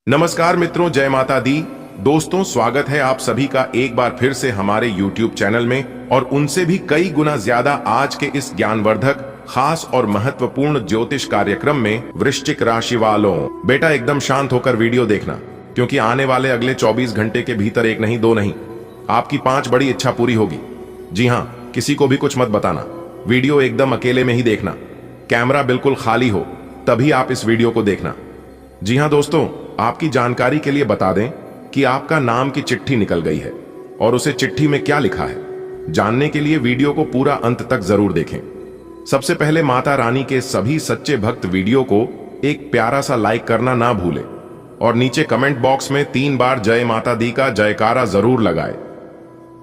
नमस्कार मित्रों, जय माता दी। दोस्तों, स्वागत है आप सभी का एक बार फिर से हमारे YouTube चैनल में और उनसे भी कई गुना ज्यादा आज के इस ज्ञानवर्धक, खास और महत्वपूर्ण ज्योतिष कार्यक्रम में। वृश्चिक राशि वालों, बेटा एकदम शांत होकर वीडियो देखना, क्योंकि आने वाले अगले 24 घंटे के भीतर एक नहीं, दो नहीं, आपकी 5 बड़ी इच्छा पूरी होगी। जी हाँ, किसी को भी कुछ मत बताना, वीडियो एकदम अकेले में ही देखना, कैमरा बिल्कुल खाली हो तभी आप इस वीडियो को देखना। जी हाँ दोस्तों, आपकी जानकारी के लिए बता दें कि आपका नाम की चिट्ठी निकल गई है और उसे चिट्ठी में क्या लिखा है जानने के लिए वीडियो को पूरा अंत तक जरूर देखें। सबसे पहले माता रानी के सभी सच्चे भक्त वीडियो को एक प्यारा सा लाइक करना ना भूलें और नीचे कमेंट बॉक्स में 3 बार जय माता दी का जयकारा जरूर लगाएं।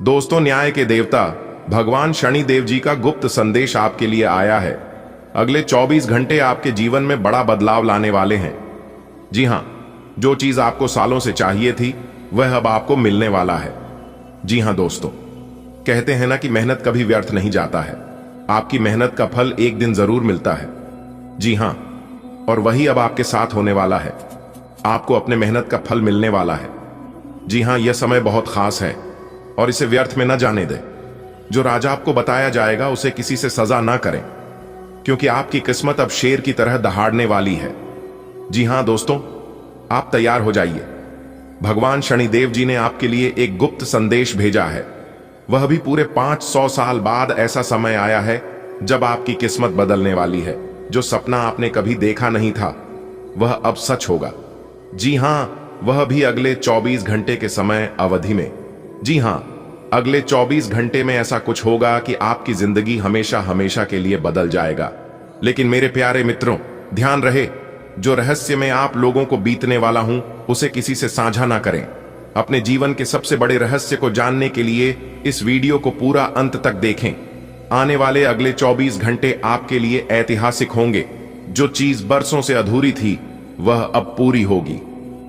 दोस्तों, न्याय के देवता भगवान शनि देव जी का गुप्त संदेश आपके लिए आया है। अगले 24 घंटे आपके जीवन में बड़ा बदलाव लाने वाले हैं। जी हाँ, जो चीज आपको सालों से चाहिए थी वह अब आपको मिलने वाला है। जी हाँ दोस्तों, कहते हैं ना कि मेहनत कभी व्यर्थ नहीं जाता है। आपकी मेहनत का फल एक दिन जरूर मिलता है। जी हाँ, और वही अब आपके साथ होने वाला है। आपको अपने मेहनत का फल मिलने वाला है। जी हाँ, यह समय बहुत खास है और इसे व्यर्थ में न जाने दें। जो राजा आपको बताया जाएगा उसे किसी से सजा ना करें, क्योंकि आपकी किस्मत अब शेर की तरह दहाड़ने वाली है। जी हाँ दोस्तों, आप तैयार हो जाइए। भगवान शनिदेव जी ने आपके लिए एक गुप्त संदेश भेजा है। वह भी पूरे 500 साल बाद ऐसा समय आया है जब आपकी किस्मत बदलने वाली है। जो सपना आपने कभी देखा नहीं था वह अब सच होगा। जी हाँ, वह भी अगले 24 घंटे के समय अवधि में। जी हाँ, अगले 24 घंटे में ऐसा कुछ होगा कि आपकी जिंदगी हमेशा हमेशा के लिए बदल जाएगा। लेकिन मेरे प्यारे मित्रों, ध्यान रहे, जो रहस्य में आप लोगों को बीतने वाला हूं उसे किसी से साझा ना करें। अपने जीवन के सबसे बड़े रहस्य को जानने के लिए इस वीडियो को पूरा अंत तक देखें। आने वाले अगले 24 घंटे आपके लिए ऐतिहासिक होंगे। जो चीज बरसों से अधूरी थी वह अब पूरी होगी।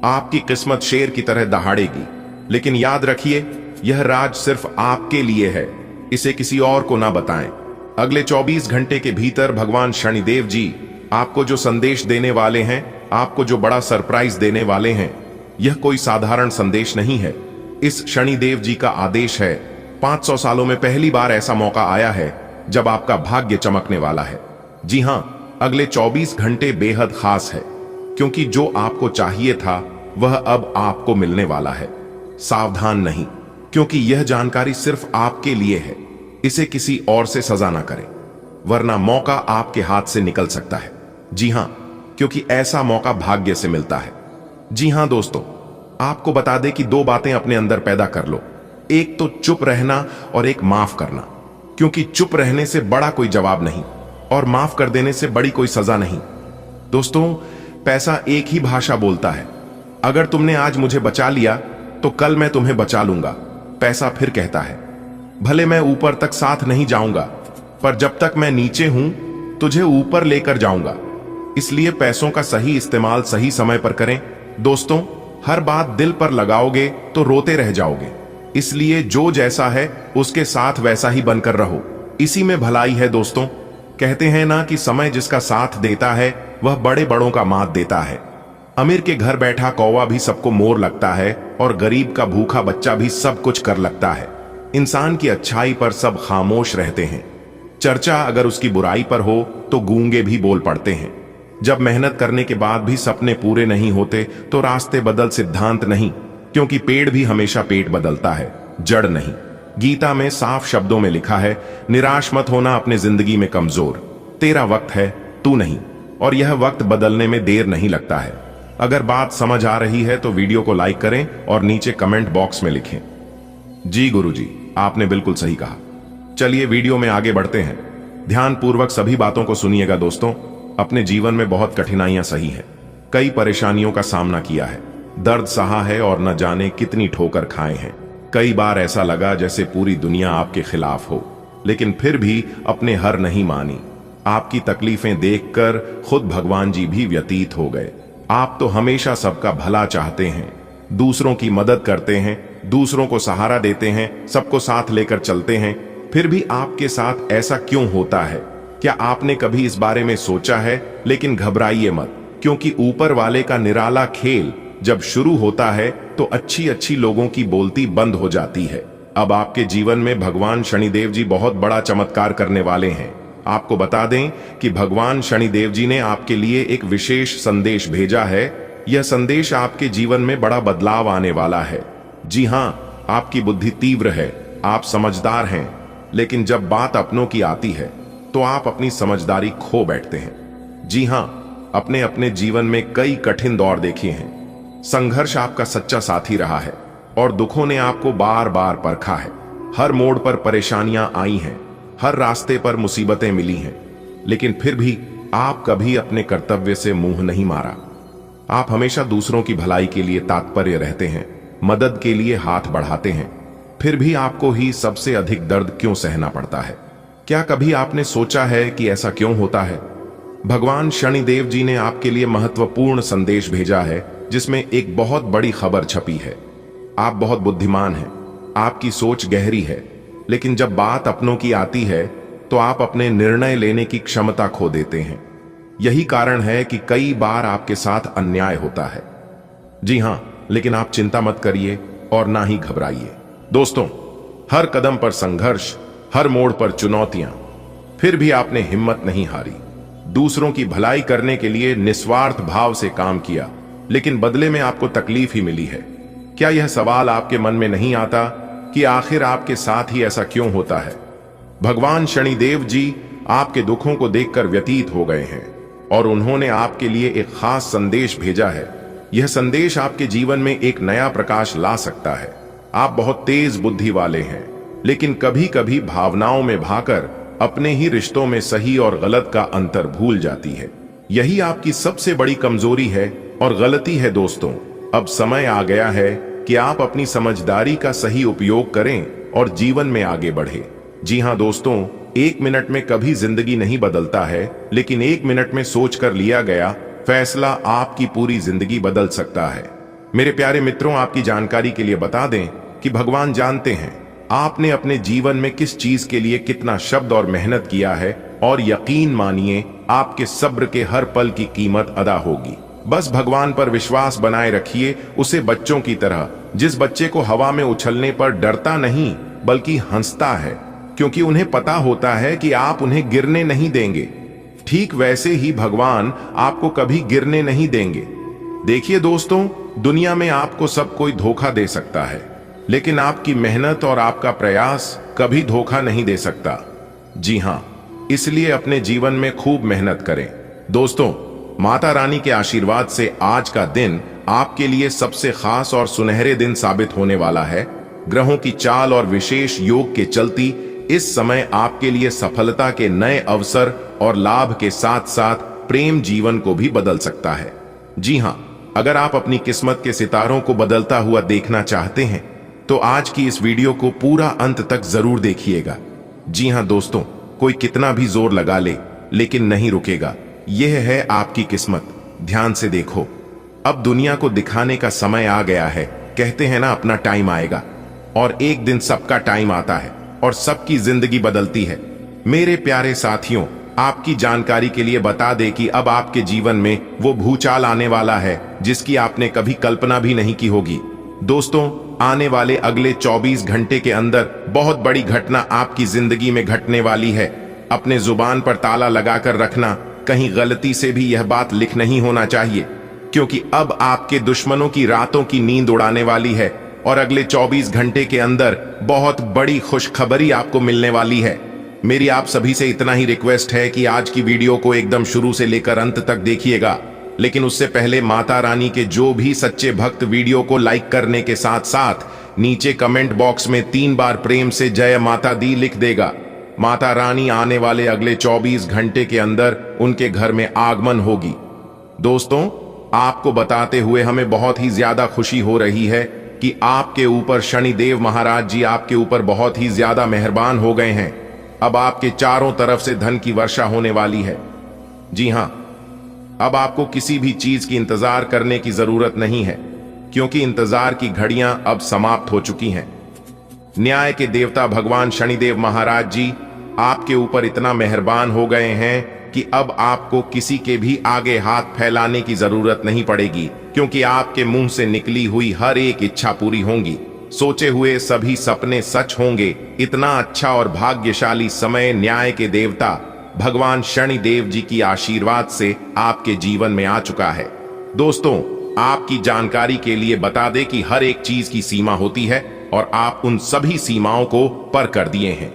आपकी किस्मत शेर की तरह दहाड़ेगी। लेकिन याद रखिए, यह राज सिर्फ आपके लिए है, इसे किसी और को ना बताएं। अगले 24 घंटे के भीतर भगवान शनिदेव जी आपको जो संदेश देने वाले हैं, आपको जो बड़ा सरप्राइज देने वाले हैं, यह कोई साधारण संदेश नहीं है। इस शनिदेव जी का आदेश है। 500 सालों में पहली बार ऐसा मौका आया है जब आपका भाग्य चमकने वाला है। जी हां, अगले 24 घंटे बेहद खास है, क्योंकि जो आपको चाहिए था वह अब आपको मिलने वाला है। सावधान नहीं, क्योंकि यह जानकारी सिर्फ आपके लिए है। इसे किसी और से सजा ना करें, वरना मौका आपके हाथ से निकल सकता है। जी हां, क्योंकि ऐसा मौका भाग्य से मिलता है। जी हां दोस्तों, आपको बता दें कि 2 बातें अपने अंदर पैदा कर लो। एक तो चुप रहना और एक माफ करना, क्योंकि चुप रहने से बड़ा कोई जवाब नहीं और माफ कर देने से बड़ी कोई सजा नहीं। दोस्तों, पैसा एक ही भाषा बोलता है। अगर तुमने आज मुझे बचा लिया तो कल मैं तुम्हें बचा लूंगा, पैसा फिर कहता है। भले मैं ऊपर तक साथ नहीं जाऊंगा, पर जब तक मैं नीचे हूं तुझे ऊपर लेकर जाऊंगा। इसलिए पैसों का सही इस्तेमाल सही समय पर करें। दोस्तों, हर बात दिल पर लगाओगे तो रोते रह जाओगे। इसलिए जो जैसा है उसके साथ वैसा ही बनकर रहो, इसी में भलाई है। दोस्तों, कहते हैं ना कि समय जिसका साथ देता है वह बड़े बड़ों का मात देता है। अमीर के घर बैठा कौवा भी सबको मोर लगता है और गरीब का भूखा बच्चा भी सब कुछ कर लगता है। इंसान की अच्छाई पर सब खामोश रहते हैं। चर्चा अगर उसकी बुराई पर हो तो गूंगे भी बोल पड़ते हैं। जब मेहनत करने के बाद भी सपने पूरे नहीं होते तो रास्ते बदल सिद्धांत नहीं, क्योंकि पेड़ भी हमेशा पेट बदलता है, जड़ नहीं। गीता में साफ शब्दों में लिखा है, निराश मत होना अपने जिंदगी में कमजोर। तेरा वक्त है, तू नहीं, और यह वक्त बदलने में देर नहीं लगता है। अगर बात समझ आ रही है तो वीडियो को लाइक करें और नीचे कमेंट बॉक्स में लिखें, जी गुरुजी, आपने बिल्कुल सही कहा। चलिए वीडियो में आगे बढ़ते हैं। ध्यानपूर्वक सभी बातों को सुनिएगा। दोस्तों, अपने जीवन में बहुत कठिनाइयां सही है, कई परेशानियों का सामना किया है, दर्द सहा है और न जाने कितनी ठोकर खाए हैं। कई बार ऐसा लगा जैसे पूरी दुनिया आपके खिलाफ हो, लेकिन फिर भी अपने हार नहीं मानी। आपकी तकलीफें देखकर खुद भगवान जी भी व्यतीत हो गए। आप तो हमेशा सबका भला चाहते हैं, दूसरों की मदद करते हैं, दूसरों को सहारा देते हैं, सबको साथ लेकर चलते हैं। फिर भी आपके साथ ऐसा क्यों होता है? क्या आपने कभी इस बारे में सोचा है? लेकिन घबराइए मत, क्योंकि ऊपर वाले का निराला खेल जब शुरू होता है तो अच्छी अच्छी लोगों की बोलती बंद हो जाती है। अब आपके जीवन में भगवान शनिदेव जी बहुत बड़ा चमत्कार करने वाले हैं। आपको बता दें कि भगवान शनिदेव जी ने आपके लिए एक विशेष संदेश भेजा है। यह संदेश आपके जीवन में बड़ा बदलाव आने वाला है। जी हाँ, आपकी बुद्धि तीव्र है, आप समझदार हैं, लेकिन जब बात अपनों की आती है तो आप अपनी समझदारी खो बैठते हैं। जी हाँ, अपने अपने जीवन में कई कठिन दौर देखे हैं। संघर्ष आपका सच्चा साथी रहा है और दुखों ने आपको बार बार परखा है। हर मोड़ पर परेशानियां आई हैं, हर रास्ते पर मुसीबतें मिली हैं, लेकिन फिर भी आप कभी अपने कर्तव्य से मुंह नहीं मारा। आप हमेशा दूसरों की भलाई के लिए तात्पर्य रहते हैं, मदद के लिए हाथ बढ़ाते हैं। फिर भी आपको ही सबसे अधिक दर्द क्यों सहना पड़ता है? क्या कभी आपने सोचा है कि ऐसा क्यों होता है? भगवान शनिदेव जी ने आपके लिए महत्वपूर्ण संदेश भेजा है, जिसमें एक बहुत बड़ी खबर छपी है। आप बहुत बुद्धिमान हैं, आपकी सोच गहरी है, लेकिन जब बात अपनों की आती है तो आप अपने निर्णय लेने की क्षमता खो देते हैं। यही कारण है कि कई बार आपके साथ अन्याय होता है। जी हां, लेकिन आप चिंता मत करिए और ना ही घबराइए। दोस्तों, हर कदम पर संघर्ष, हर मोड़ पर चुनौतियां, फिर भी आपने हिम्मत नहीं हारी। दूसरों की भलाई करने के लिए निस्वार्थ भाव से काम किया, लेकिन बदले में आपको तकलीफ ही मिली है। क्या यह सवाल आपके मन में नहीं आता कि आखिर आपके साथ ही ऐसा क्यों होता है? भगवान शनिदेव जी आपके दुखों को देखकर व्यतीत हो गए हैं और उन्होंने आपके लिए एक खास संदेश भेजा है। यह संदेश आपके जीवन में एक नया प्रकाश ला सकता है। आप बहुत तेज बुद्धि वाले हैं, लेकिन कभी कभी भावनाओं में भाकर अपने ही रिश्तों में सही और गलत का अंतर भूल जाती है। यही आपकी सबसे बड़ी कमजोरी है और गलती है। दोस्तों, अब समय आ गया है कि आप अपनी समझदारी का सही उपयोग करें और जीवन में आगे बढ़े। जी हां दोस्तों, 1 मिनट में कभी जिंदगी नहीं बदलता है, लेकिन 1 मिनट में सोच कर लिया गया फैसला आपकी पूरी जिंदगी बदल सकता है। मेरे प्यारे मित्रों, आपकी जानकारी के लिए बता दें कि भगवान जानते हैं आपने अपने जीवन में किस चीज के लिए कितना शब्द और मेहनत किया है, और यकीन मानिए आपके सब्र के हर पल की कीमत अदा होगी। बस भगवान पर विश्वास बनाए रखिए, उसे बच्चों की तरह, जिस बच्चे को हवा में उछलने पर डरता नहीं बल्कि हंसता है, क्योंकि उन्हें पता होता है कि आप उन्हें गिरने नहीं देंगे। ठीक वैसे ही भगवान आपको कभी गिरने नहीं देंगे। देखिए दोस्तों, दुनिया में आपको सब कोई धोखा दे सकता है, लेकिन आपकी मेहनत और आपका प्रयास कभी धोखा नहीं दे सकता। जी हां, इसलिए अपने जीवन में खूब मेहनत करें। दोस्तों, माता रानी के आशीर्वाद से आज का दिन आपके लिए सबसे खास और सुनहरे दिन साबित होने वाला है। ग्रहों की चाल और विशेष योग के चलती इस समय आपके लिए सफलता के नए अवसर और लाभ के साथ साथ प्रेम जीवन को भी बदल सकता है। जी हां, अगर आप अपनी किस्मत के सितारों को बदलता हुआ देखना चाहते हैं तो आज की इस वीडियो को पूरा अंत तक जरूर देखिएगा। जी हां दोस्तों, कोई कितना भी जोर लगा ले लेकिन नहीं रुकेगा। यह है आपकी किस्मत। ध्यान से देखो, अब दुनिया को दिखाने का समय आ गया है। कहते हैं ना, अपना टाइम आएगा, और एक दिन सबका टाइम आता है और सबकी जिंदगी बदलती है। मेरे प्यारे साथियों, आपकी जानकारी के लिए बता दें कि अब आपके जीवन में वो भूचाल आने वाला है जिसकी आपने कभी कल्पना भी नहीं की होगी। दोस्तों, आने वाले अगले 24 घंटे के अंदर बहुत बड़ी घटना आपकी जिंदगी में घटने वाली है। अपने जुबान पर ताला लगाकर रखना, कहीं गलती से भी यह बात लिख नहीं होना चाहिए, क्योंकि अब आपके दुश्मनों की रातों की नींद उड़ाने वाली है और अगले 24 घंटे के अंदर बहुत बड़ी खुशखबरी आपको मिलने वाली है। मेरी आप सभी से इतना ही रिक्वेस्ट है कि आज की वीडियो को एकदम शुरू से लेकर अंत तक देखिएगा, लेकिन उससे पहले माता रानी के जो भी सच्चे भक्त वीडियो को लाइक करने के साथ साथ नीचे कमेंट बॉक्स में 3 बार प्रेम से जय माता दी लिख देगा। माता रानी आने वाले अगले 24 घंटे के अंदर उनके घर में आगमन होगी। दोस्तों, आपको बताते हुए हमें बहुत ही ज्यादा खुशी हो रही है कि आपके ऊपर शनिदेव महाराज जी आपके ऊपर बहुत ही ज्यादा मेहरबान हो गए हैं। अब आपके चारों तरफ से धन की वर्षा होने वाली है। जी हां, अब आपको किसी भी चीज की इंतजार करने की जरूरत नहीं है, क्योंकि इंतजार की घड़ियां अब समाप्त हो चुकी हैं। न्याय के देवता भगवान शनिदेव महाराज जी आपके ऊपर इतना मेहरबान हो गए हैं कि अब आपको किसी के भी आगे हाथ फैलाने की जरूरत नहीं पड़ेगी, क्योंकि आपके मुंह से निकली हुई हर एक इच्छा पूरी होंगी। सोचे हुए सभी सपने सच होंगे। इतना अच्छा और भाग्यशाली समय न्याय के देवता भगवान शनिदेव जी की आशीर्वाद से आपके जीवन में आ चुका है। दोस्तों, आपकी जानकारी के लिए बता दें कि हर एक चीज की सीमा होती है और आप उन सभी सीमाओं को पार कर दिए हैं।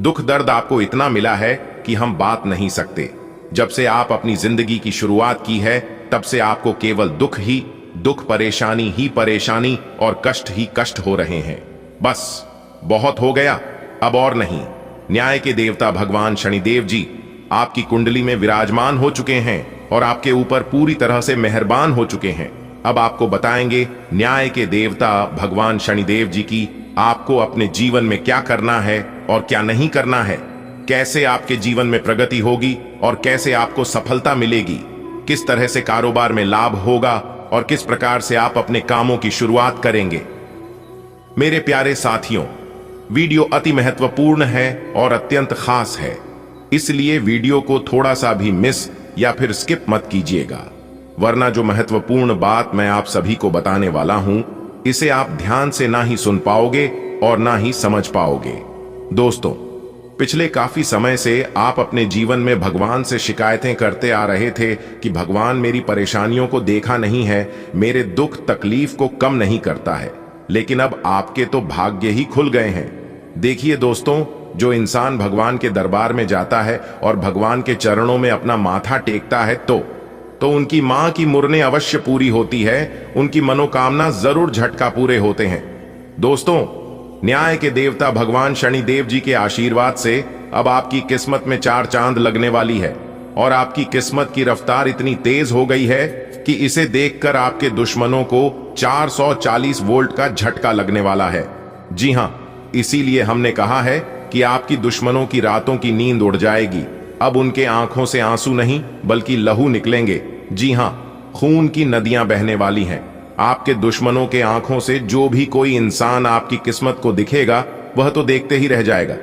दुख दर्द आपको इतना मिला है कि हम बात नहीं सकते। जब से आप अपनी जिंदगी की शुरुआत की है, तब से आपको केवल दुख ही दुख, परेशानी ही परेशानी और कष्ट ही कष्ट हो रहे हैं। बस बहुत हो गया, अब और नहीं। न्याय के देवता भगवान शनिदेव जी आपकी कुंडली में विराजमान हो चुके हैं और आपके ऊपर पूरी तरह से मेहरबान हो चुके हैं। अब आपको बताएंगे न्याय के देवता भगवान शनिदेव जी की आपको अपने जीवन में क्या करना है और क्या नहीं करना है, कैसे आपके जीवन में प्रगति होगी और कैसे आपको सफलता मिलेगी, किस तरह से कारोबार में लाभ होगा और किस प्रकार से आप अपने कामों की शुरुआत करेंगे। मेरे प्यारे साथियों, वीडियो अति महत्वपूर्ण है और अत्यंत खास है, इसलिए वीडियो को थोड़ा सा भी मिस या फिर स्किप मत कीजिएगा, वरना जो महत्वपूर्ण बात मैं आप सभी को बताने वाला हूं, इसे आप ध्यान से ना ही सुन पाओगे और ना ही समझ पाओगे। दोस्तों, पिछले काफी समय से आप अपने जीवन में भगवान से शिकायतें करते आ रहे थे कि भगवान मेरी परेशानियों को देखा नहीं है, मेरे दुख तकलीफ को कम नहीं करता है। लेकिन अब आपके तो भाग्य ही खुल गए हैं। देखिए दोस्तों, जो इंसान भगवान के दरबार में जाता है और भगवान के चरणों में अपना माथा टेकता है तो उनकी मां की मुरने अवश्य पूरी होती है, उनकी मनोकामना जरूर झटका पूरे होते हैं। दोस्तों, न्याय के देवता भगवान शनिदेव जी के आशीर्वाद से अब आपकी किस्मत में 4 चांद लगने वाली है और आपकी किस्मत की रफ्तार इतनी तेज हो गई है कि इसे देखकर आपके दुश्मनों को 440 वोल्ट का झटका लगने वाला है। जी हां, इसीलिए हमने कहा है कि आपकी दुश्मनों की रातों की नींद उड़ जाएगी। अब उनके आंखों से आंसू नहीं बल्कि लहू निकलेंगे। जी हां, खून की नदियां बहने वाली हैं। आपके दुश्मनों के आंखों से जो भी कोई इंसान आपकी किस्मत को दिखेगा, वह तो देखते ही रह जाएगा।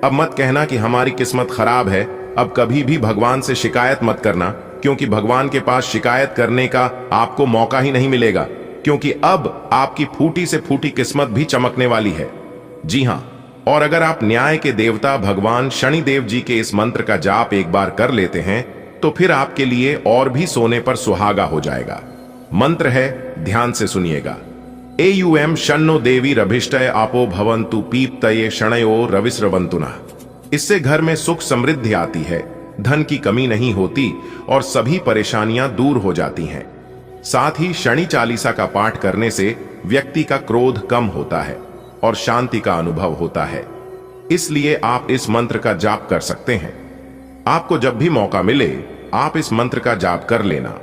अब मत कहना कि हमारी किस्मत खराब है। अब कभी भी भगवान से शिकायत मत करना, क्योंकि भगवान के पास शिकायत करने का आपको मौका ही नहीं मिलेगा, क्योंकि अब आपकी फूटी से फूटी किस्मत भी चमकने वाली है। जी हां, और अगर आप न्याय के देवता भगवान शनिदेव जी के इस मंत्र का जाप एक बार कर लेते हैं, तो फिर आपके लिए और भी सोने पर सुहागा हो जाएगा। मंत्र है, ध्यान से सुनिएगा। एयुएम शन्नो देवी रभिष्टय आपो भवन्तु पीप्तये शणयो रविस्रवंतुना। इससे घर में सुख समृद्धि आती है, धन की कमी नहीं होती और सभी परेशानियां दूर हो जाती हैं। साथ ही शनि चालीसा का पाठ करने से व्यक्ति का क्रोध कम होता है और शांति का अनुभव होता है। इसलिए आप इस मंत्र का जाप कर सकते हैं। आपको जब भी मौका मिले, आप इस मंत्र का जाप कर लेना।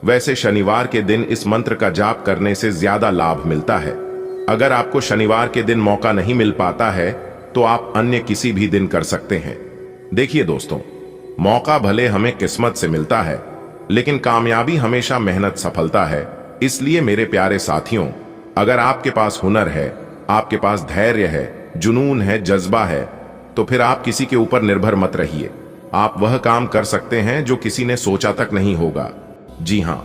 वैसे शनिवार के दिन इस मंत्र का जाप करने से ज्यादा लाभ मिलता है। अगर आपको शनिवार के दिन मौका नहीं मिल पाता है, तो आप अन्य किसी भी दिन कर सकते हैं। देखिए दोस्तों, मौका भले हमें किस्मत से मिलता है, लेकिन कामयाबी हमेशा मेहनत सफलता है। इसलिए मेरे प्यारे साथियों, अगर आपके पास हुनर है, आपके पास धैर्य है, जुनून है, जज्बा है, तो फिर आप किसी के ऊपर निर्भर मत रहिए। आप वह काम कर सकते हैं जो किसी ने सोचा तक नहीं होगा। जी हां,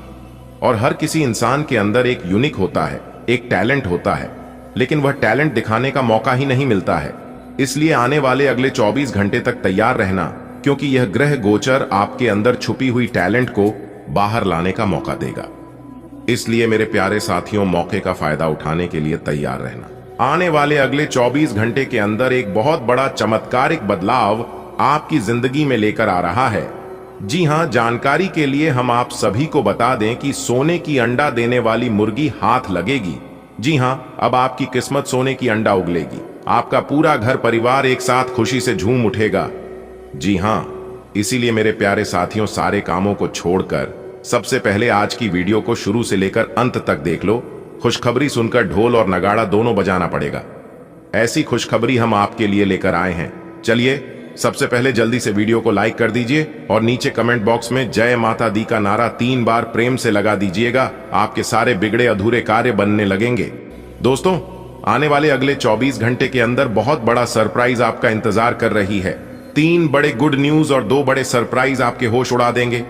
और हर किसी इंसान के अंदर एक यूनिक होता है, एक टैलेंट होता है, लेकिन वह टैलेंट दिखाने का मौका ही नहीं मिलता है। इसलिए आने वाले अगले 24 घंटे तक तैयार रहना, क्योंकि यह ग्रह गोचर आपके अंदर छुपी हुई टैलेंट को बाहर लाने का मौका देगा। इसलिए मेरे प्यारे साथियों, मौके का फायदा उठाने के लिए तैयार रहना। आने वाले अगले 24 घंटे के अंदर एक बहुत बड़ा चमत्कारिक बदलाव आपकी जिंदगी में लेकर आ रहा है। जी हां, जानकारी के लिए हम आप सभी को बता दें कि सोने की अंडा देने वाली मुर्गी हाथ लगेगी। जी हां, अब आपकी किस्मत सोने की अंडा उगलेगी। आपका पूरा घर परिवार एक साथ खुशी से झूम उठेगा। जी हां, इसीलिए मेरे प्यारे साथियों, सारे कामों को छोड़कर सबसे पहले आज की वीडियो को शुरू से लेकर अंत तक देख लो। खुशखबरी सुनकर ढोल और नगाड़ा दोनों बजाना पड़ेगा। ऐसी खुशखबरी हम आपके लिए लेकर आए हैं। चलिए, सबसे पहले जल्दी से वीडियो को लाइक कर दीजिए और नीचे कमेंट बॉक्स में जय माता दी का नारा 3 बार प्रेम से लगा दीजिएगा। आपके सारे बिगड़े अधूरे कार्य बनने लगेंगे। दोस्तों, आने वाले अगले 24 घंटे के अंदर बहुत बड़ा सरप्राइज आपका इंतजार कर रही है। 3 बड़े गुड न्यूज और 2 बड़े सरप्राइज आपके होश उड़ा देंगे।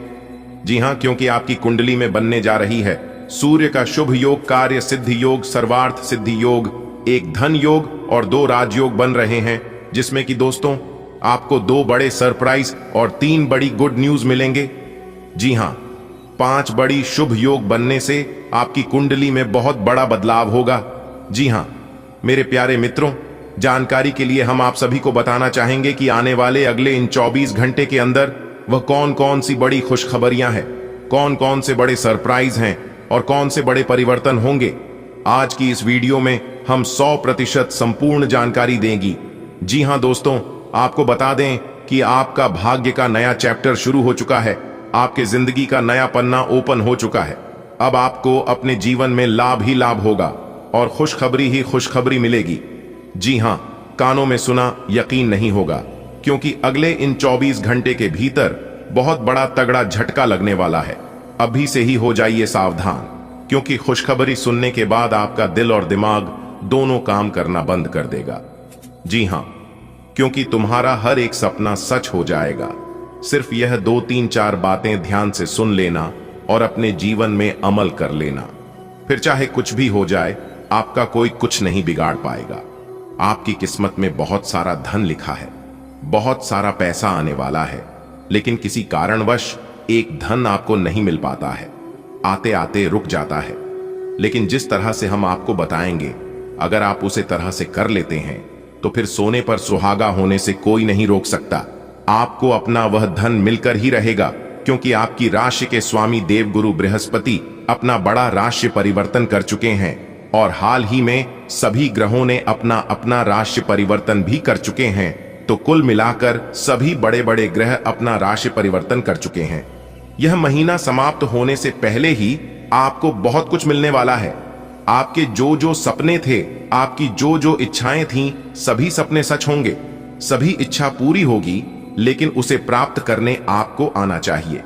जी हां, क्योंकि आपकी कुंडली में बनने जा रही है सूर्य का शुभ योग, कार्य सिद्धि योग, सर्वार्थ सिद्धि योग, एक धन योग और 2 राजयोग बन रहे हैं, जिसमें कि दोस्तों आपको 2 बड़े सरप्राइज और 3 बड़ी गुड न्यूज मिलेंगे। जी हां, 5 बड़ी शुभ योग बनने से आपकी कुंडली में बहुत बड़ा बदलाव होगा। जी हां मेरे प्यारे मित्रों, जानकारी के लिए हम आप सभी को बताना चाहेंगे कि आने वाले अगले इन 24 घंटे के अंदर वह कौन कौन सी बड़ी खुशखबरियां हैं, कौन कौन से बड़े सरप्राइज हैं और कौन से बड़े परिवर्तन होंगे। आज की इस वीडियो में हम 100% संपूर्ण जानकारी देंगी। जी हां दोस्तों, आपको बता दें कि आपका भाग्य का नया चैप्टर शुरू हो चुका है। आपके जिंदगी का नया पन्ना ओपन हो चुका है। अब आपको अपने जीवन में लाभ ही लाभ होगा और खुशखबरी ही खुशखबरी मिलेगी। जी हां, कानों में सुना यकीन नहीं होगा, क्योंकि अगले इन 24 घंटे के भीतर बहुत बड़ा तगड़ा झटका लगने वाला है। अभी से ही हो जाइए सावधान, क्योंकि खुशखबरी सुनने के बाद आपका दिल और दिमाग दोनों काम करना बंद कर देगा। जी हां, क्योंकि तुम्हारा हर एक सपना सच हो जाएगा। सिर्फ यह 2, 3, 4 बातें ध्यान से सुन लेना और अपने जीवन में अमल कर लेना। फिर चाहे कुछ भी हो जाए, आपका कोई कुछ नहीं बिगाड़ पाएगा। आपकी किस्मत में बहुत सारा धन लिखा है, बहुत सारा पैसा आने वाला है, लेकिन किसी कारणवश एक धन आपको नहीं मिल पाता है, आते आते रुक जाता है। लेकिन जिस तरह से हम आपको बताएंगे, अगर आप उसे तरह से कर लेते हैं तो फिर सोने पर सुहागा होने से कोई नहीं रोक सकता। आपको अपना वह धन मिलकर ही रहेगा, क्योंकि आपकी राशि के स्वामी देवगुरु बृहस्पति अपना बड़ा राशि परिवर्तन कर चुके हैं और हाल ही में सभी ग्रहों ने अपना अपना राशि परिवर्तन भी कर चुके हैं। तो कुल मिलाकर सभी बड़े बड़े ग्रह अपना राशि परिवर्तन कर चुके हैं। यह महीना समाप्त होने से पहले ही आपको बहुत कुछ मिलने वाला है। आपके जो जो सपने थे, आपकी जो जो इच्छाएं थीं, सभी सपने सच होंगे, सभी इच्छा पूरी होगी, लेकिन उसे प्राप्त करने आपको आना चाहिए।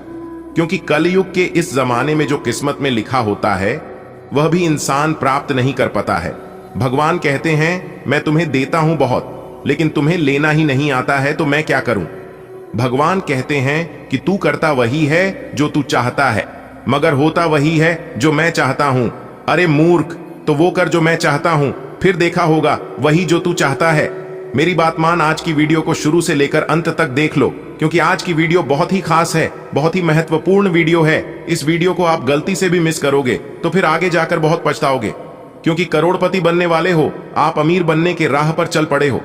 क्योंकि कलयुग के इस जमाने में जो किस्मत में लिखा होता है वह भी इंसान प्राप्त नहीं कर पाता है। भगवान कहते हैं, मैं तुम्हें देता हूं बहुत, लेकिन तुम्हें लेना ही नहीं आता है, तो मैं क्या करूं। भगवान कहते हैं कि तू करता वही है जो तू चाहता है, मगर होता वही है जो मैं चाहता हूं। अरे मूर्ख, तो वो कर जो मैं चाहता हूं, फिर देखा होगा वही जो तू चाहता है। मेरी बात मान, आज की वीडियो को शुरू से लेकर अंत तक देख लो, क्योंकि आज की वीडियो बहुत ही खास है, बहुत ही महत्वपूर्ण वीडियो है। इस वीडियो को आप गलती से भी मिस करोगे तो फिर आगे जाकर बहुत पछताओगे, क्योंकि करोड़पति बनने वाले हो, आप अमीर बनने के राह पर चल पड़े हो।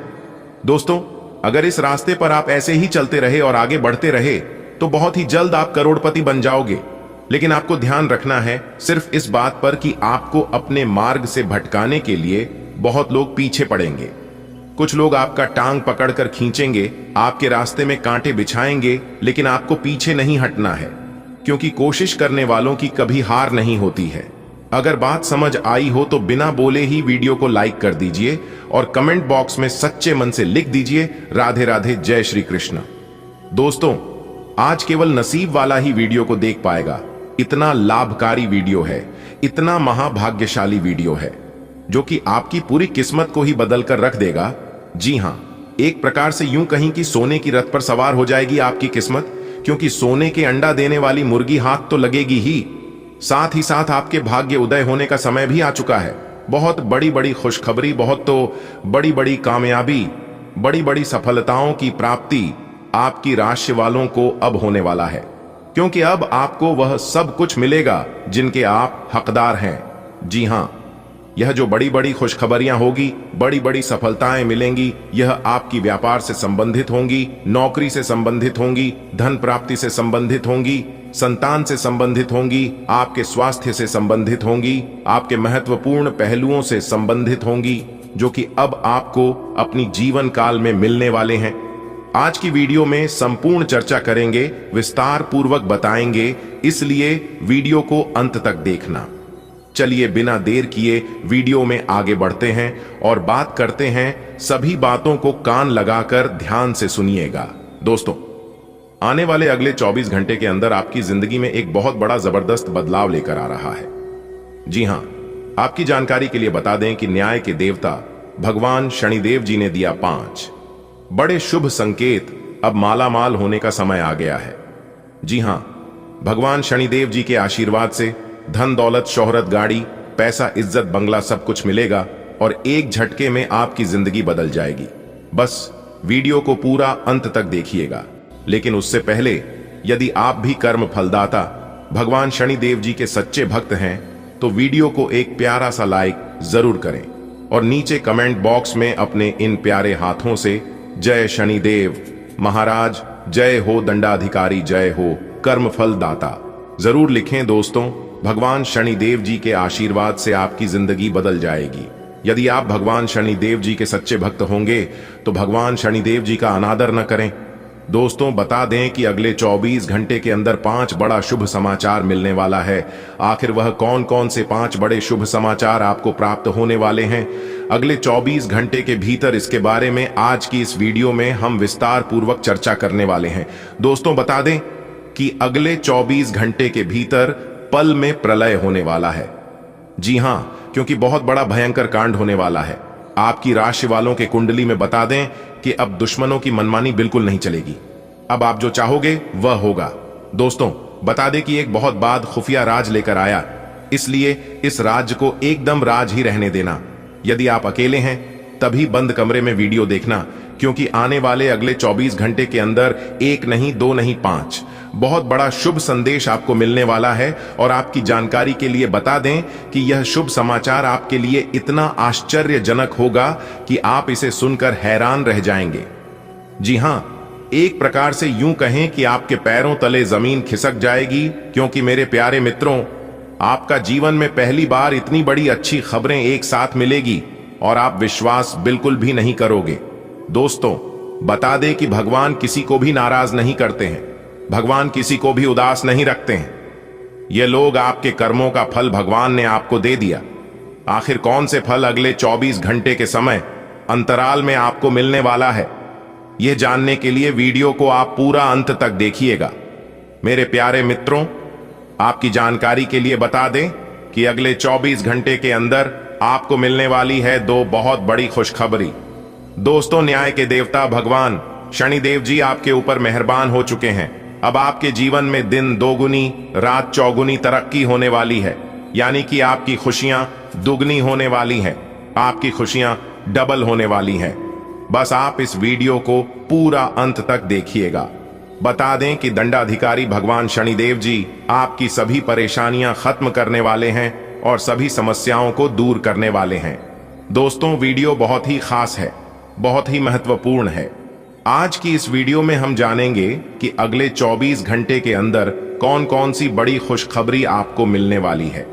दोस्तों, अगर इस रास्ते पर आप ऐसे ही चलते रहे और आगे बढ़ते रहे तो बहुत ही जल्द आप करोड़पति बन जाओगे। लेकिन आपको ध्यान रखना है सिर्फ इस बात पर कि आपको अपने मार्ग से भटकाने के लिए बहुत लोग पीछे पड़ेंगे। कुछ लोग आपका टांग पकड़कर खींचेंगे, आपके रास्ते में कांटे बिछाएंगे, लेकिन आपको पीछे नहीं हटना है, क्योंकि कोशिश करने वालों की कभी हार नहीं होती है। अगर बात समझ आई हो तो बिना बोले ही वीडियो को लाइक कर दीजिए और कमेंट बॉक्स में सच्चे मन से लिख दीजिए, राधे राधे, जय श्री कृष्ण। दोस्तों, आज केवल नसीब वाला ही वीडियो को देख पाएगा। इतना लाभकारी वीडियो है, इतना महाभाग्यशाली वीडियो है, जो कि आपकी पूरी किस्मत को ही बदल कर रख देगा। जी हां, एक प्रकार से यूं कहीं कि सोने की रथ पर सवार हो जाएगी आपकी किस्मत, क्योंकि सोने के अंडा देने वाली मुर्गी हाथ तो लगेगी ही, साथ ही साथ आपके भाग्य उदय होने का समय भी आ चुका है। बहुत बड़ी बड़ी खुशखबरी, बहुत तो बड़ी बड़ी कामयाबी, बड़ी बड़ी सफलताओं की प्राप्ति आपकी राशि वालों को अब होने वाला है, क्योंकि अब आपको वह सब कुछ मिलेगा जिनके आप हकदार हैं। जी हां, यह जो बड़ी बड़ी खुशखबरियां होगी, बड़ी बड़ी सफलताएं मिलेंगी, यह आपकी व्यापार से संबंधित होंगी, नौकरी से संबंधित होंगी, धन प्राप्ति से संबंधित होंगी, संतान से संबंधित होंगी, आपके स्वास्थ्य से संबंधित होंगी, आपके महत्वपूर्ण पहलुओं से संबंधित होंगी, जो कि अब आपको अपनी जीवन काल में मिलने वाले हैं। आज की वीडियो में संपूर्ण चर्चा करेंगे, विस्तार पूर्वक बताएंगे, इसलिए वीडियो को अंत तक देखना। चलिए बिना देर किए वीडियो में आगे बढ़ते हैं और बात करते हैं। सभी बातों को कान लगाकर ध्यान से सुनिएगा। दोस्तों, आने वाले अगले 24 घंटे के अंदर आपकी जिंदगी में एक बहुत बड़ा जबरदस्त बदलाव लेकर आ रहा है। जी हां, आपकी जानकारी के लिए बता दें कि न्याय के देवता भगवान शनिदेव जी ने दिया 5 बड़े शुभ संकेत अब माला माल होने का समय आ गया है। जी हां, भगवान शनिदेव जी के आशीर्वाद से धन दौलत शोहरत गाड़ी पैसा इज्जत बंगला सब कुछ मिलेगा और एक झटके में आपकी जिंदगी बदल जाएगी। बस वीडियो को पूरा अंत तक देखिएगा। लेकिन उससे पहले यदि आप भी कर्म फलदाता भगवान शनिदेव जी के सच्चे भक्त हैं तो वीडियो को एक प्यारा सा लाइक जरूर करें और नीचे कमेंट बॉक्स में अपने इन प्यारे हाथों से जय शनिदेव महाराज, जय हो दंडाधिकारी, जय हो कर्मफल दाता जरूर लिखें। दोस्तों, भगवान शनिदेव जी के आशीर्वाद से आपकी जिंदगी बदल जाएगी। यदि आप भगवान शनिदेव जी के सच्चे भक्त होंगे तो भगवान शनिदेव जी का अनादर न करें। दोस्तों, बता दें कि अगले 24 घंटे के अंदर 5 बड़ा शुभ समाचार मिलने वाला है। आखिर वह कौन कौन से 5 बड़े शुभ समाचार आपको प्राप्त होने वाले हैं अगले 24 घंटे के भीतर, इसके बारे में आज की इस वीडियो में हम विस्तार पूर्वक चर्चा करने वाले हैं। दोस्तों, बता दें कि अगले 24 घंटे के भीतर पल में प्रलय होने वाला है। जी हां, क्योंकि बहुत बड़ा भयंकर कांड होने वाला है। आपकी राशि वालों के कुंडली में बता दें कि अब दुश्मनों की मनमानी बिल्कुल नहीं चलेगी। अब आप जो चाहोगे वह होगा। दोस्तों, बता दें कि एक बहुत बाद खुफिया राज लेकर आया, इसलिए इस राज्य को एकदम राज ही रहने देना। यदि आप अकेले हैं तभी बंद कमरे में वीडियो देखना, क्योंकि आने वाले अगले 24 घंटे के अंदर 1 नहीं 2 नहीं 5 बहुत बड़ा शुभ संदेश आपको मिलने वाला है। और आपकी जानकारी के लिए बता दें कि यह शुभ समाचार आपके लिए इतना आश्चर्यजनक होगा कि आप इसे सुनकर हैरान रह जाएंगे। जी हां, एक प्रकार से यूं कहें कि आपके पैरों तले जमीन खिसक जाएगी, क्योंकि मेरे प्यारे मित्रों, आपका जीवन में पहली बार इतनी बड़ी अच्छी खबरें एक साथ मिलेगी और आप विश्वास बिल्कुल भी नहीं करोगे। दोस्तों, बता दें कि भगवान किसी को भी नाराज नहीं करते हैं, भगवान किसी को भी उदास नहीं रखते हैं। ये लोग आपके कर्मों का फल भगवान ने आपको दे दिया। आखिर कौन से फल अगले 24 घंटे के समय अंतराल में आपको मिलने वाला है, यह जानने के लिए वीडियो को आप पूरा अंत तक देखिएगा। मेरे प्यारे मित्रों, आपकी जानकारी के लिए बता दें कि अगले 24 घंटे के अंदर आपको मिलने वाली है 2 बहुत बड़ी खुशखबरी। दोस्तों, न्याय के देवता भगवान शनिदेव जी आपके ऊपर मेहरबान हो चुके हैं। अब आपके जीवन में दिन 2 गुनी रात 4 गुनी तरक्की होने वाली है, यानी कि आपकी खुशियां दुगनी होने वाली हैं, आपकी खुशियां डबल होने वाली हैं। बस आप इस वीडियो को पूरा अंत तक देखिएगा। बता दें कि दंडाधिकारी भगवान शनिदेव जी आपकी सभी परेशानियां खत्म करने वाले हैं और सभी समस्याओं को दूर करने वाले हैं। दोस्तों, वीडियो बहुत ही खास है, बहुत ही महत्वपूर्ण है। आज की इस वीडियो में हम जानेंगे कि अगले 24 घंटे के अंदर कौन कौन सी बड़ी खुशखबरी आपको मिलने वाली है,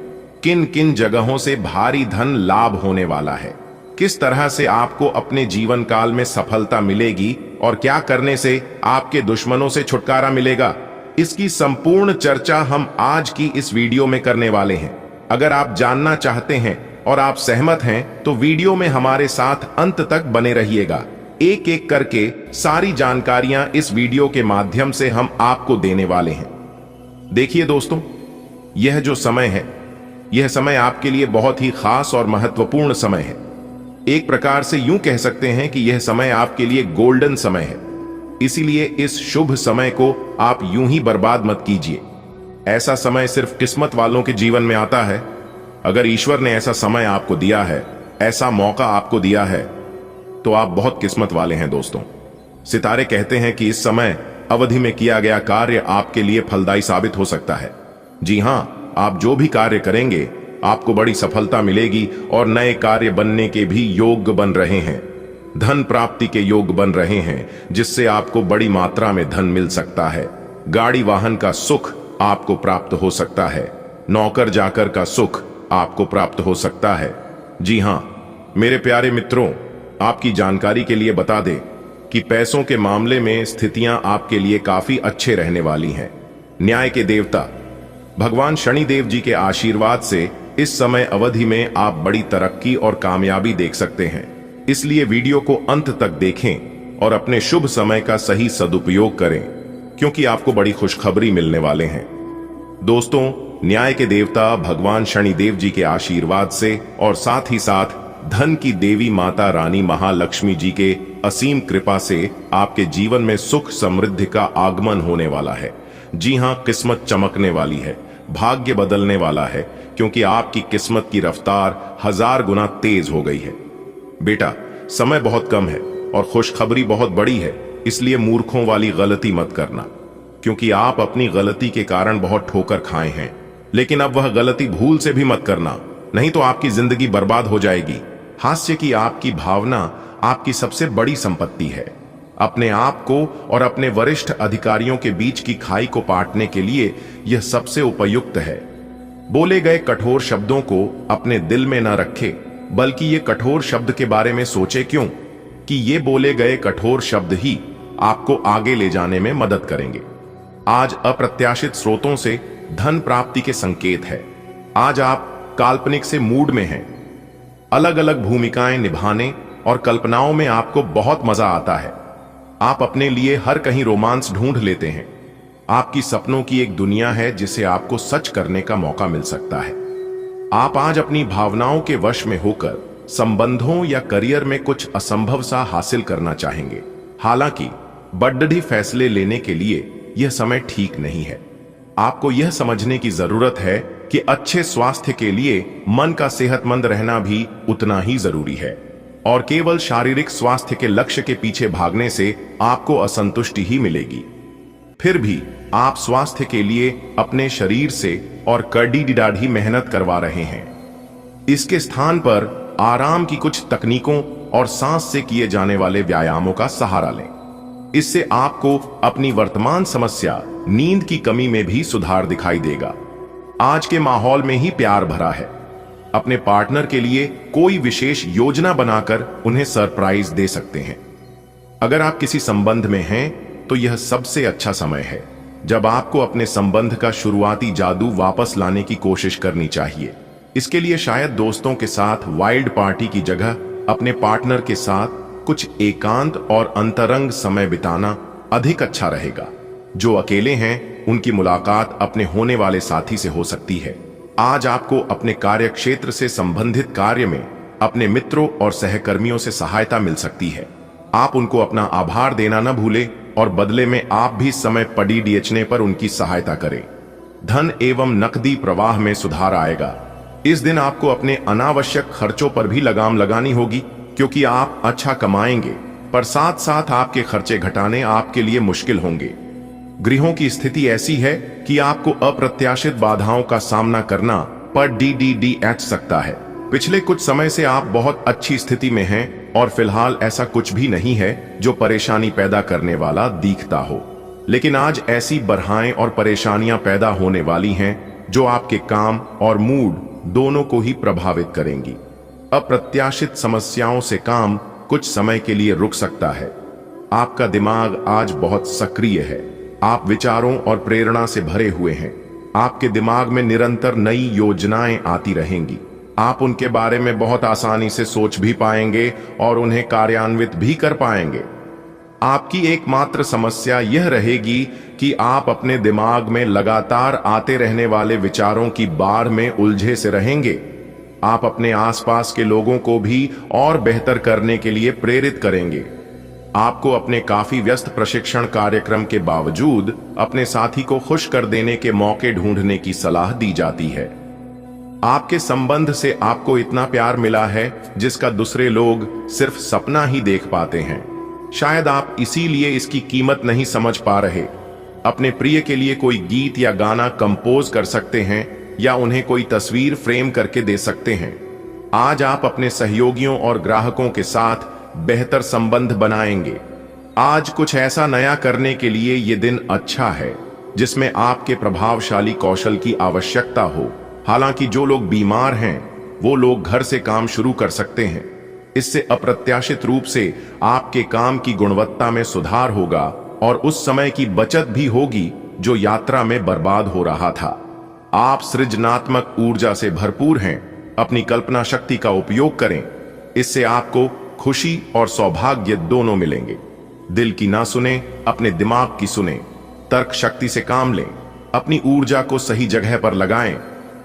किन किन जगहों से भारी धन लाभ होने वाला है, किस तरह से आपको अपने जीवन काल में सफलता मिलेगी और क्या करने से आपके दुश्मनों से छुटकारा मिलेगा। इसकी संपूर्ण चर्चा हम आज की इस वीडियो में करने वाले हैं। अगर आप जानना चाहते हैं और आप सहमत हैं तो वीडियो में हमारे साथ अंत तक बने रहिएगा। एक एक करके सारी जानकारियां इस वीडियो के माध्यम से हम आपको देने वाले हैं। देखिए दोस्तों, यह जो समय है, यह समय आपके लिए बहुत ही खास और महत्वपूर्ण समय है। एक प्रकार से यूं कह सकते हैं कि यह समय आपके लिए गोल्डन समय है। इसीलिए इस शुभ समय को आप यूं ही बर्बाद मत कीजिए। ऐसा समय सिर्फ किस्मत वालों के जीवन में आता है। अगर ईश्वर ने ऐसा समय आपको दिया है, ऐसा मौका आपको दिया है, तो आप बहुत किस्मत वाले हैं। दोस्तों, सितारे कहते हैं कि इस समय अवधि में किया गया कार्य आपके लिए फलदायी साबित हो सकता है। जी हां, आप जो भी कार्य करेंगे आपको बड़ी सफलता मिलेगी और नए कार्य बनने के भी योग बन रहे हैं। धन प्राप्ति के योग बन रहे हैं, जिससे आपको बड़ी मात्रा में धन मिल सकता है। गाड़ी वाहन का सुख आपको प्राप्त हो सकता है। नौकर जाकर का सुख आपको प्राप्त हो सकता है। जी हां, मेरे प्यारे मित्रों, आपकी जानकारी के लिए बता दें कि पैसों के मामले में स्थितियां आपके लिए काफी अच्छे रहने वाली हैं। न्याय के देवता भगवान शनिदेव जी के आशीर्वाद से इस समय अवधि में आप बड़ी तरक्की और कामयाबी देख सकते हैं। इसलिए वीडियो को अंत तक देखें और अपने शुभ समय का सही सदुपयोग करें, क्योंकि आपको बड़ी खुशखबरी मिलने वाले हैं। दोस्तों, न्याय के देवता भगवान शनिदेव जी के आशीर्वाद से और साथ ही साथ धन की देवी माता रानी महालक्ष्मी जी के असीम कृपा से आपके जीवन में सुख समृद्धि का आगमन होने वाला है। जी हां, किस्मत चमकने वाली है, भाग्य बदलने वाला है, क्योंकि आपकी किस्मत की रफ्तार 1000 गुना तेज हो गई है। बेटा, समय बहुत कम है और खुशखबरी बहुत बड़ी है, इसलिए मूर्खों वाली गलती मत करना, क्योंकि आप अपनी गलती के कारण बहुत ठोकर खाए हैं। लेकिन अब वह गलती भूल से भी मत करना, नहीं तो आपकी जिंदगी बर्बाद हो जाएगी। हास्य की आपकी भावना आपकी सबसे बड़ी संपत्ति है। अपने आप को और अपने वरिष्ठ अधिकारियों के बीच की खाई को पाटने के लिए यह सबसे उपयुक्त है। बोले गए कठोर शब्दों को अपने दिल में न रखे, बल्कि ये कठोर शब्द के बारे में सोचे, क्यों कि ये बोले गए कठोर शब्द ही आपको आगे ले जाने में मदद करेंगे। आज अप्रत्याशित स्रोतों से धन प्राप्ति के संकेत है। आज आप काल्पनिक से मूड में हैं। अलग अलग भूमिकाएं निभाने और कल्पनाओं में आपको बहुत मजा आता है। आप अपने लिए हर कहीं रोमांस ढूंढ लेते हैं। आपकी सपनों की एक दुनिया है जिसे आपको सच करने का मौका मिल सकता है। आप आज अपनी भावनाओं के वश में होकर संबंधों या करियर में कुछ असंभव सा हासिल करना चाहेंगे। हालांकि बड़े फैसले लेने के लिए यह समय ठीक नहीं है। आपको यह समझने की जरूरत है कि अच्छे स्वास्थ्य के लिए मन का सेहतमंद रहना भी उतना ही जरूरी है, और केवल शारीरिक स्वास्थ्य के लक्ष्य के पीछे भागने से आपको असंतुष्टि ही मिलेगी। फिर भी आप स्वास्थ्य के लिए अपने शरीर से और कड़ी डाढ़ी मेहनत करवा रहे हैं। इसके स्थान पर आराम की कुछ तकनीकों और सांस से किए जाने वाले व्यायामों का सहारा लें। इससे आपको अपनी वर्तमान समस्या नींद की कमी में भी सुधार दिखाई देगा। आज के माहौल में ही प्यार भरा है। अपने पार्टनर के लिए कोई विशेष योजना बनाकर उन्हें सरप्राइज दे सकते हैं। अगर आप किसी संबंध में हैं तो यह सबसे अच्छा समय है जब आपको अपने संबंध का शुरुआती जादू वापस लाने की कोशिश करनी चाहिए। इसके लिए शायद दोस्तों के साथ वाइल्ड पार्टी की जगह अपने पार्टनर के साथ कुछ एकांत और अंतरंग समय बिताना अधिक अच्छा रहेगा। जो अकेले हैं उनकी मुलाकात अपने होने वाले साथी से हो सकती है। आज आपको अपने कार्य क्षेत्र से संबंधित कार्य में अपने मित्रों और सहकर्मियों से सहायता मिल सकती है। आप उनको अपना आभार देना न भूलें और बदले में आप भी समय पड़ने पर उनकी सहायता करें। धन एवं नकदी प्रवाह में सुधार आएगा। इस दिन आपको अपने अनावश्यक खर्चों पर भी लगाम लगानी होगी, क्योंकि आप अच्छा कमाएंगे पर साथ साथ आपके खर्चे घटाने आपके लिए मुश्किल होंगे। गृहों की स्थिति ऐसी है कि आपको अप्रत्याशित बाधाओं का सामना करना पड़ सकता है। पिछले कुछ समय से आप बहुत अच्छी स्थिति में हैं और फिलहाल ऐसा कुछ भी नहीं है जो परेशानी पैदा करने वाला दिखता हो। लेकिन आज ऐसी बरहाएं और परेशानियां पैदा होने वाली हैं जो आपके काम और मूड दोनों को ही प्रभावित करेंगी। अप्रत्याशित समस्याओं से काम कुछ समय के लिए रुक सकता है। आपका दिमाग आज बहुत सक्रिय है। आप विचारों और प्रेरणा से भरे हुए हैं। आपके दिमाग में निरंतर नई योजनाएं आती रहेंगी। आप उनके बारे में बहुत आसानी से सोच भी पाएंगे और उन्हें कार्यान्वित भी कर पाएंगे। आपकी एकमात्र समस्या यह रहेगी कि आप अपने दिमाग में लगातार आते रहने वाले विचारों की बाढ़ में उलझे से रहेंगे। आप अपने आसपास के लोगों को भी और बेहतर करने के लिए प्रेरित करेंगे। आपको अपने काफी व्यस्त प्रशिक्षण कार्यक्रम के बावजूद अपने साथी को खुश कर देने के मौके ढूंढने की सलाह दी जाती है। आपके संबंध से आपको इतना प्यार मिला है जिसका दूसरे लोग सिर्फ सपना ही देख पाते हैं। शायद आप इसीलिए इसकी कीमत नहीं समझ पा रहे। अपने प्रिय के लिए कोई गीत या गाना कंपोज कर सकते हैं या उन्हें कोई तस्वीर फ्रेम करके दे सकते हैं। आज आप अपने सहयोगियों और ग्राहकों के साथ बेहतर संबंध बनाएंगे। आज कुछ ऐसा नया करने के लिए यह दिन अच्छा है जिसमें आपके प्रभावशाली कौशल की आवश्यकता हो। हालांकि जो लोग बीमार हैं वो लोग घर से काम शुरू कर सकते हैं। इससे अप्रत्याशित रूप से आपके काम की गुणवत्ता में सुधार होगा और उस समय की बचत भी होगी जो यात्रा में बर्बाद हो रहा था। आप सृजनात्मक ऊर्जा से भरपूर हैं। अपनी कल्पना शक्ति का उपयोग करें। इससे आपको खुशी और सौभाग्य दोनों मिलेंगे। दिल की ना सुने, अपने दिमाग की सुने। तर्क शक्ति से काम लें। अपनी ऊर्जा को सही जगह पर लगाएं।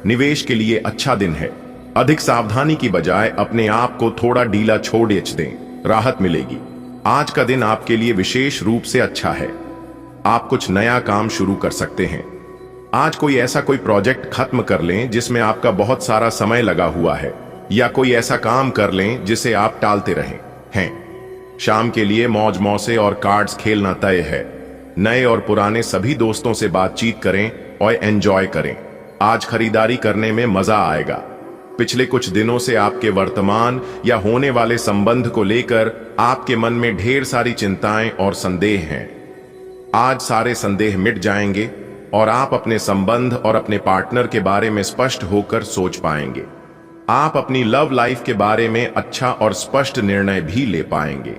निवेश के लिए अच्छा दिन है। अधिक सावधानी की बजाय अपने आप को थोड़ा ढीला छोड़ दें, राहत मिलेगी। आज का दिन आपके लिए विशेष रूप से अच्छा है। आप कुछ नया काम शुरू कर सकते हैं। आज कोई प्रोजेक्ट खत्म कर लें जिसमें आपका बहुत सारा समय लगा हुआ है, या कोई ऐसा काम कर लें जिसे आप टालते रहे हैं। शाम के लिए मौज मौसे और कार्ड्स खेलना तय है। नए और पुराने सभी दोस्तों से बातचीत करें और एंजॉय करें। आज खरीदारी करने में मजा आएगा। पिछले कुछ दिनों से आपके वर्तमान या होने वाले संबंध को लेकर आपके मन में ढेर सारी चिंताएं और संदेह हैं। आज सारे संदेह मिट जाएंगे और आप अपने संबंध और अपने पार्टनर के बारे में स्पष्ट होकर सोच पाएंगे। आप अपनी लव लाइफ के बारे में अच्छा और स्पष्ट निर्णय भी ले पाएंगे।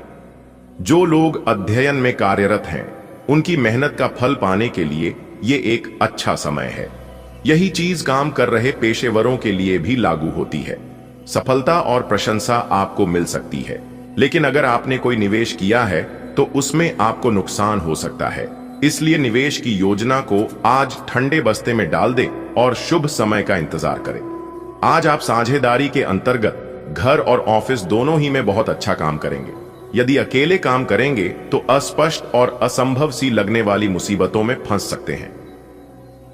जो लोग अध्ययन में कार्यरत हैं, उनकी मेहनत का फल पाने के लिए ये एक अच्छा समय है। यही चीज काम कर रहे पेशेवरों के लिए भी लागू होती है। सफलता और प्रशंसा आपको मिल सकती है, लेकिन अगर आपने कोई निवेश किया है तो उसमें आपको नुकसान हो सकता है। इसलिए निवेश की योजना को आज ठंडे बस्ते में डाल दें और शुभ समय का इंतजार करें। आज आप साझेदारी के अंतर्गत घर और ऑफिस दोनों ही में बहुत अच्छा काम करेंगे। यदि अकेले काम करेंगे तो अस्पष्ट और असंभव सी लगने वाली मुसीबतों में फंस सकते हैं।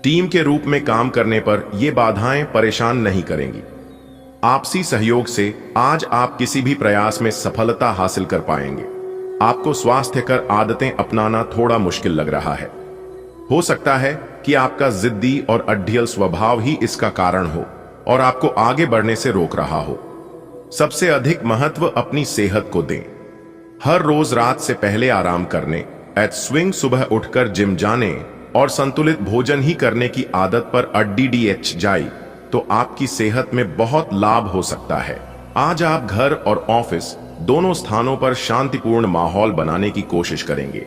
टीम के रूप में काम करने पर ये बाधाएं परेशान नहीं करेंगी। आपसी सहयोग से आज आप किसी भी प्रयास में सफलता हासिल कर पाएंगे। आपको स्वास्थ्यकर आदतें अपनाना थोड़ा मुश्किल लग रहा है। हो सकता है कि आपका जिद्दी और अड्डियल स्वभाव ही इसका कारण हो और आपको आगे बढ़ने से रोक रहा हो। सबसे अधिक महत्व अपनी सेहत को दें। हर रोज रात से पहले आराम करने, स्विंग सुबह उठकर जिम जाने और संतुलित भोजन ही करने की आदत पर अड्डीडीएच जाए तो आपकी सेहत में बहुत लाभ हो सकता है। आज आप घर और ऑफिस दोनों स्थानों पर शांतिपूर्ण माहौल बनाने की कोशिश करेंगे।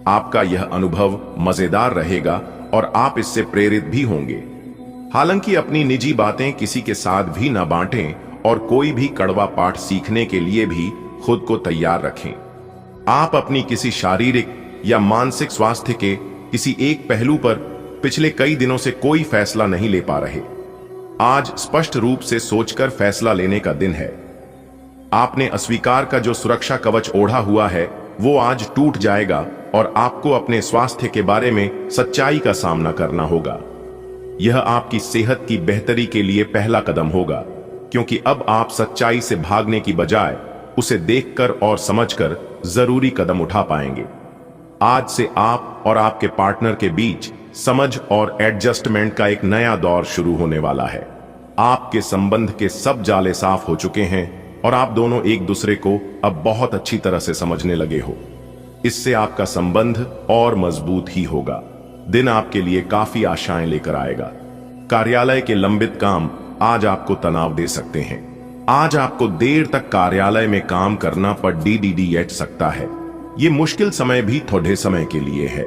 आपका यह अनुभव मजेदार रहेगा और आप इससे प्रेरित भी होंगे। हालांकि अपनी निजी बातें किसी के साथ भी न बांटें और कोई भी कड़वा पाठ सीखने के लिए भी खुद को तैयार रखें। आप अपनी किसी शारीरिक या मानसिक स्वास्थ्य के किसी एक पहलू पर पिछले कई दिनों से कोई फैसला नहीं ले पा रहे। आज स्पष्ट रूप से सोचकर फैसला लेने का दिन है। आपने अस्वीकार का जो सुरक्षा कवच ओढ़ा हुआ है वो आज टूट जाएगा और आपको अपने स्वास्थ्य के बारे में सच्चाई का सामना करना होगा। यह आपकी सेहत की बेहतरी के लिए पहला कदम होगा, क्योंकि अब आप सच्चाई से भागने की बजाय उसे देखकर और समझकर जरूरी कदम उठा पाएंगे। आज से आप और आपके पार्टनर के बीच समझ और एडजस्टमेंट का एक नया दौर शुरू होने वाला है। आपके संबंध के सब जाले साफ हो चुके हैं और आप दोनों एक दूसरे को अब बहुत अच्छी तरह से समझने लगे हो। इससे आपका संबंध और मजबूत ही होगा। दिन आपके लिए काफी आशाएं लेकर आएगा। कार्यालय के लंबित काम आज आपको तनाव दे सकते हैं। आज आपको देर तक कार्यालय में काम करना पर डीडीडीएच सकता है। ये मुश्किल समय भी थोड़े समय के लिए है।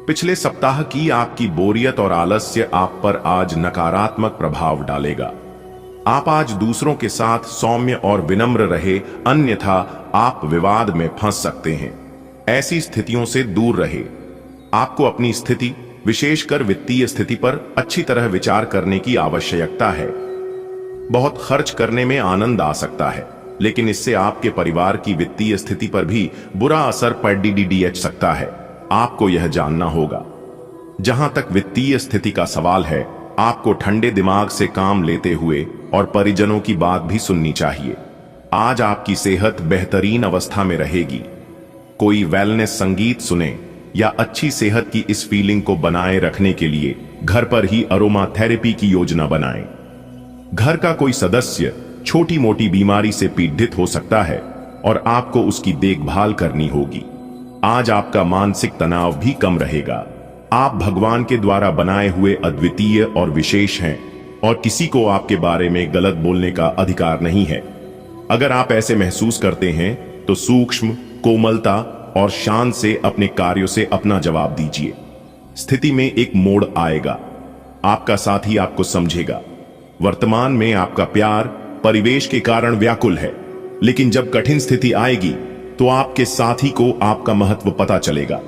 पिछले सप्ताह की आपकी बोरियत और आलस्य आप पर आज नकारात्मक प्रभाव डालेगा। आप आज दूसरों के साथ सौम्य और विनम्र रहे, अन्यथा आप विवाद में फंस सकते हैं। ऐसी स्थितियों से दूर रहे। आपको अपनी स्थिति, विशेषकर वित्तीय स्थिति पर अच्छी तरह विचार करने की आवश्यकता है। बहुत खर्च करने में आनंद आ सकता है, लेकिन इससे आपके परिवार की वित्तीय स्थिति पर भी बुरा असर पड़ डीडीडीएच सकता है। आपको यह जानना होगा। जहां तक वित्तीय स्थिति का सवाल है, आपको ठंडे दिमाग से काम लेते हुए और परिजनों की बात भी सुननी चाहिए। आज आपकी सेहत बेहतरीन अवस्था में रहेगी। कोई वेलनेस संगीत सुने या अच्छी सेहत की इस फीलिंग को बनाए रखने के लिए घर पर ही अरोमा थेरेपी की योजना बनाएं। घर का कोई सदस्य छोटी मोटी बीमारी से पीड़ित हो सकता है और आपको उसकी देखभाल करनी होगी। आज आपका मानसिक तनाव भी कम रहेगा। आप भगवान के द्वारा बनाए हुए अद्वितीय और विशेष हैं और किसी को आपके बारे में गलत बोलने का अधिकार नहीं है। अगर आप ऐसे महसूस करते हैं तो सूक्ष्म, कोमलता और शान से अपने कार्यों से अपना जवाब दीजिए। स्थिति में एक मोड़ आएगा। आपका साथी आपको समझेगा। वर्तमान में आपका प्यार परिवेश के कारण व्याकुल है, लेकिन जब कठिन स्थिति आएगी तो आपके साथी को आपका महत्व पता चलेगा।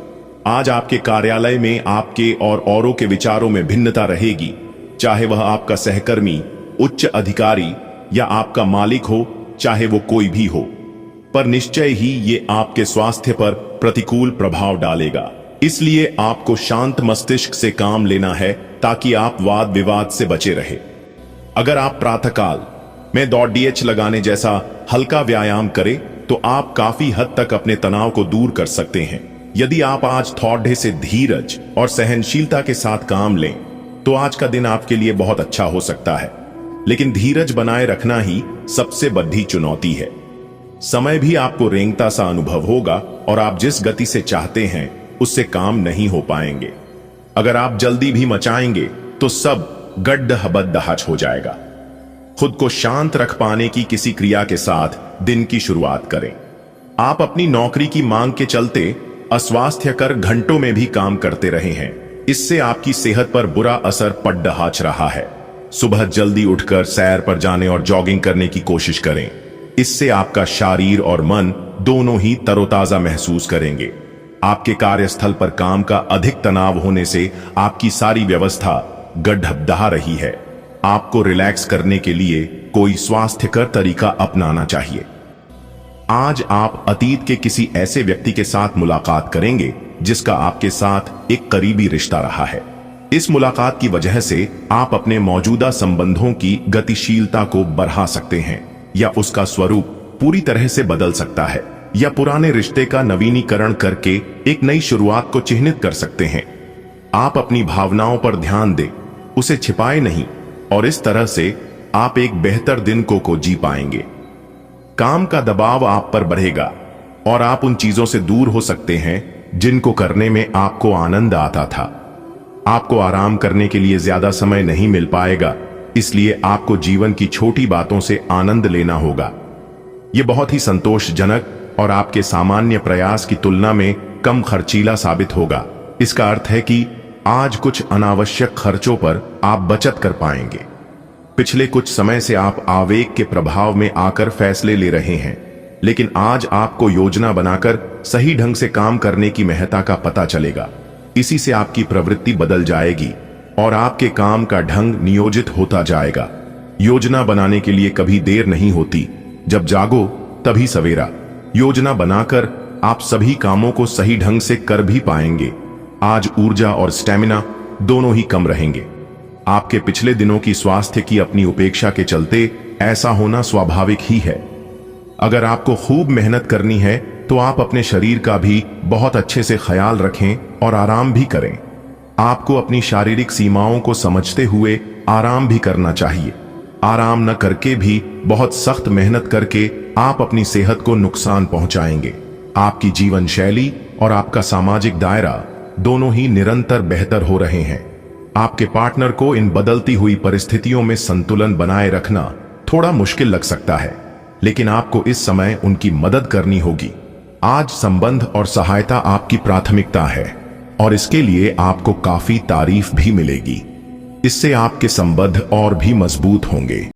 आज आपके कार्यालय में आपके और औरों के विचारों में भिन्नता रहेगी, चाहे वह आपका सहकर्मी, उच्च अधिकारी या आपका मालिक हो, चाहे वो कोई भी हो, पर निश्चय ही ये आपके स्वास्थ्य पर प्रतिकूल प्रभाव डालेगा। इसलिए आपको शांत मस्तिष्क से काम लेना है ताकि आप वाद विवाद से बचे रहे। अगर आप प्रातःकाल में दौड़ डीएच लगाने जैसा हल्का व्यायाम करें तो आप काफी हद तक अपने तनाव को दूर कर सकते हैं। यदि आप आज थोड़े से धीरज और सहनशीलता के साथ काम लें तो आज का दिन आपके लिए बहुत अच्छा हो सकता है। लेकिन धीरज बनाए रखना ही सबसे बड़ी चुनौती है। समय भी आपको रेंगता सा अनुभव होगा और आप जिस गति से चाहते हैं उससे काम नहीं हो पाएंगे। अगर आप जल्दी भी मचाएंगे तो सब गड्ढ-बद्दहाच हो जाएगा। खुद को शांत रख पाने की किसी क्रिया के साथ दिन की शुरुआत करें। आप अपनी नौकरी की मांग के चलते अस्वास्थ्यकर घंटों में भी काम करते रहे हैं। इससे आपकी सेहत पर बुरा असर पड़ रहा है। सुबह जल्दी उठकर सैर पर जाने और जॉगिंग करने की कोशिश करें। इससे आपका शरीर और मन दोनों ही तरोताजा महसूस करेंगे। आपके कार्यस्थल पर काम का अधिक तनाव होने से आपकी सारी व्यवस्था गड्ढा रही है। आपको रिलैक्स करने के लिए कोई स्वास्थ्यकर तरीका अपनाना चाहिए। आज आप अतीत के किसी ऐसे व्यक्ति के साथ मुलाकात करेंगे जिसका आपके साथ एक करीबी रिश्ता रहा है। इस मुलाकात की वजह से आप अपने मौजूदा संबंधों की गतिशीलता को बढ़ा सकते हैं या उसका स्वरूप पूरी तरह से बदल सकता है, या पुराने रिश्ते का नवीनीकरण करके एक नई शुरुआत को चिन्हित कर सकते हैं। आप अपनी भावनाओं पर ध्यान दें, उसे छिपाए नहीं, और इस तरह से आप एक बेहतर दिन को जी पाएंगे। काम का दबाव आप पर बढ़ेगा और आप उन चीजों से दूर हो सकते हैं जिनको करने में आपको आनंद आता था। आपको आराम करने के लिए ज्यादा समय नहीं मिल पाएगा, इसलिए आपको जीवन की छोटी बातों से आनंद लेना होगा। यह बहुत ही संतोषजनक और आपके सामान्य प्रयास की तुलना में कम खर्चीला साबित होगा। इसका अर्थ है कि आज कुछ अनावश्यक खर्चों पर आप बचत कर पाएंगे। पिछले कुछ समय से आप आवेग के प्रभाव में आकर फैसले ले रहे हैं, लेकिन आज आपको योजना बनाकर सही ढंग से काम करने की महत्ता का पता चलेगा। इसी से आपकी प्रवृत्ति बदल जाएगी और आपके काम का ढंग नियोजित होता जाएगा। योजना बनाने के लिए कभी देर नहीं होती, जब जागो तभी सवेरा। योजना बनाकर आप सभी कामों को सही ढंग से कर भी पाएंगे। आज ऊर्जा और स्टेमिना दोनों ही कम रहेंगे। आपके पिछले दिनों की स्वास्थ्य की अपनी उपेक्षा के चलते ऐसा होना स्वाभाविक ही है। अगर आपको खूब मेहनत करनी है तो आप अपने शरीर का भी बहुत अच्छे से ख्याल रखें और आराम भी करें। आपको अपनी शारीरिक सीमाओं को समझते हुए आराम भी करना चाहिए। आराम न करके भी बहुत सख्त मेहनत करके आप अपनी सेहत को नुकसान पहुंचाएंगे। आपकी जीवन शैली और आपका सामाजिक दायरा दोनों ही निरंतर बेहतर हो रहे हैं। आपके पार्टनर को इन बदलती हुई परिस्थितियों में संतुलन बनाए रखना थोड़ा मुश्किल लग सकता है, लेकिन आपको इस समय उनकी मदद करनी होगी। आज संबंध और सहायता आपकी प्राथमिकता है और इसके लिए आपको काफी तारीफ भी मिलेगी। इससे आपके संबंध और भी मजबूत होंगे।